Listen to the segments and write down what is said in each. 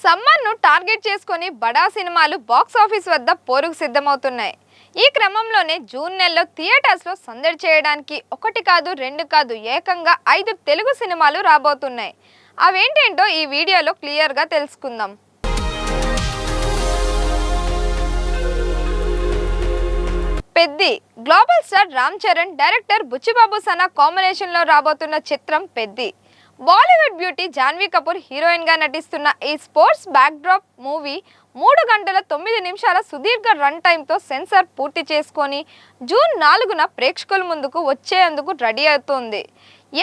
సమ్మర్ను target చేసుకొని బడా సినిమాలు బాక్స్ ఆఫీస్ వద్ద పోరుకు సిద్ధమవుతున్నాయి. ఈ క్రమంలోనే జూన్ నెలలో థియేటర్స్లో సందడి చేయడానికి ఒకటి కాదు రెండు కాదు ఏకంగా 5 తెలుగు సినిమాలు రాబోతున్నాయి. అవేంటేంటో ఈ వీడియోలో క్లియర్గా తెలుసుకుందాం. Peddi global star Ram Charan, director Buchibabu Sana కాంబినేషన్లో రాబోతున్న చిత్రం పెద్ది. బాలీవుడ్ బ్యూటీ జాన్వీ కపూర్ హీరోయిన్ గా నటిస్తున్న ఈ స్పోర్ట్స్ బ్యాక్డ్రాప్ మూవీ 3 గంటల 9 నిమిషాల సుదీర్ఘ రన్ టైంతో సెన్సార్ పూర్తి చేసుకొని జూన్ 4న ప్రేక్షకుల ముందుకు వచ్చేందుకు రెడీ అవుతోంది.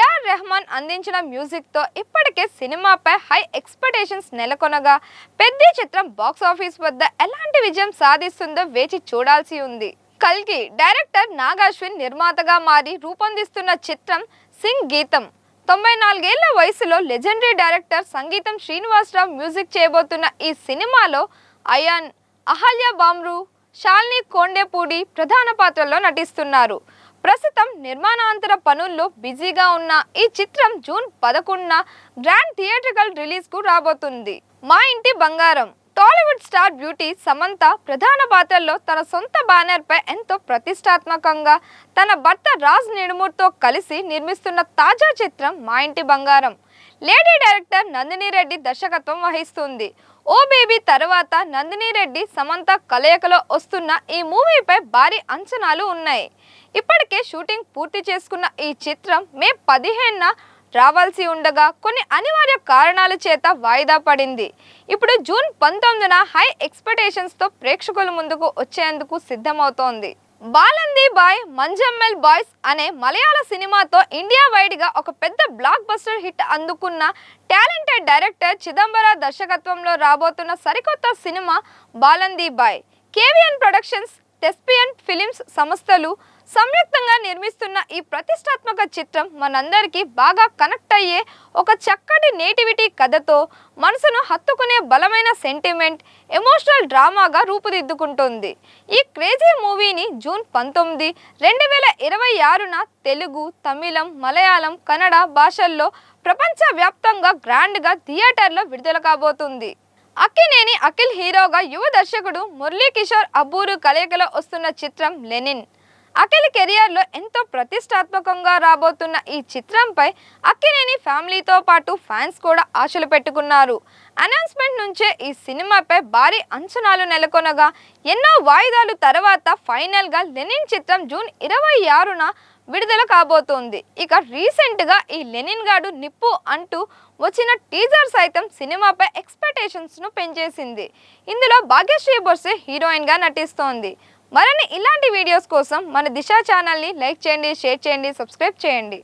ఏఆర్ రెహమాన్ అందించిన మ్యూజిక్తో ఇప్పటికే సినిమాపై హై ఎక్స్పెక్టేషన్స్ నెలకొనగా పెద్ద చిత్రం బాక్స్ ఆఫీస్ వద్ద ఎలాంటి విజయం సాధిస్తుందో వేచి చూడాల్సి ఉంది. కల్కి డైరెక్టర్ నాగాశ్విన్ నిర్మాతగా మారి రూపొందిస్తున్న చిత్రం సింగ్ గీతం. 94 ఏళ్ల వయసులో లెజెండరీ డైరెక్టర్ సంగీతం శ్రీనివాసరావు మ్యూజిక్ చేయబోతున్న ఈ సినిమాలో అయాన్, అహల్య బామ్రు, శాలిని కొండేపూడి ప్రధాన పాత్రల్లో నటిస్తున్నారు. ప్రస్తుతం నిర్మాణాంతర పనుల్లో బిజీగా ఉన్న ఈ చిత్రం జూన్ 11న గ్రాండ్ థియేట్రికల్ రిలీజ్కు రాబోతుంది. మా ఇంటి బంగారం టాలీవుడ్ స్టార్ బ్యూటీ సమంత ప్రధాన పాత్రల్లో తన సొంత బ్యానర్పై ఎంతో ప్రతిష్టాత్మకంగా తన భర్త రాజ్ నిడుమూర్తో కలిసి నిర్మిస్తున్న తాజా చిత్రం మా ఇంటి బంగారం. లేడీ డైరెక్టర్ నందిని రెడ్డి దర్శకత్వం వహిస్తుంది. ఓ బేబీ తర్వాత నందిని రెడ్డి, సమంత కలయికలో వస్తున్న ఈ మూవీపై భారీ అంచనాలు ఉన్నాయి. ఇప్పటికే షూటింగ్ పూర్తి చేసుకున్న ఈ చిత్రం మే 15న రావాల్సి ఉండగా కొన్ని అనివార్య కారణాల చేత వాయిదా పడింది. ఇప్పుడు జూన్ 19న హై ఎక్స్పెక్టేషన్స్తో ప్రేక్షకుల ముందుకు వచ్చేందుకు సిద్ధమవుతోంది. బాలంది బాయ్ మంజమ్మల్ బాయ్స్ అనే మలయాళ సినిమాతో ఇండియా వైడ్గా ఒక పెద్ద బ్లాక్ బస్టర్ హిట్ అందుకున్న టాలెంటెడ్ డైరెక్టర్ చిదంబర దర్శకత్వంలో రాబోతున్న సరికొత్త సినిమా బాలంది boy. KVN productions, Thespian films సంస్థలు సంయుక్తంగా నిర్మిస్తున్న ఈ ప్రతిష్టాత్మక చిత్రం మనందరికీ బాగా కనెక్ట్ అయ్యే ఒక చక్కటి నేటివిటీ కథతో మనసును హత్తుకునే బలమైన సెంటిమెంట్, ఎమోషనల్ డ్రామాగా రూపుదిద్దుకుంటుంది. ఈ క్రేజీ మూవీని జూన్ 19, 2026న తెలుగు, తమిళం, మలయాళం, కన్నడ భాషల్లో ప్రపంచవ్యాప్తంగా గ్రాండ్గా థియేటర్లో విడుదల కాబోతుంది. అక్కినేని అఖిల్ హీరోగా యువ దర్శకుడు మురళీ కిషోర్ అబ్బూరు కలయికలో వస్తున్న చిత్రం లెనిన్. అఖిల్ కెరియర్లో ఎంతో ప్రతిష్టాత్మకంగా రాబోతున్న ఈ చిత్రంపై అక్కినేని ఫ్యామిలీతో పాటు ఫ్యాన్స్ కూడా ఆశలు పెట్టుకున్నారు. అనౌన్స్మెంట్ నుంచే ఈ సినిమాపై భారీ అంచనాలు నెలకొనగా ఎన్నో వాయిదాలు తర్వాత ఫైనల్గా లెనిన్ చిత్రం జూన్ 26న విడుదల కాబోతోంది. ఇక రీసెంట్గా ఈ లెనిన్ గాడు నిప్పు అంటూ వచ్చిన టీజర్ సైతం సినిమాపై ఎక్స్పెక్టేషన్స్ను పెంచేసింది. ఇందులో భాగ్యశ్రీ బొర్సే హీరోయిన్గా నటిస్తోంది. మరిన్ని ఇలాంటి వీడియోస్ కోసం మన దిశ ఛానల్ని లైక్ చేయండి, షేర్ చేయండి, సబ్స్క్రైబ్ చేయండి.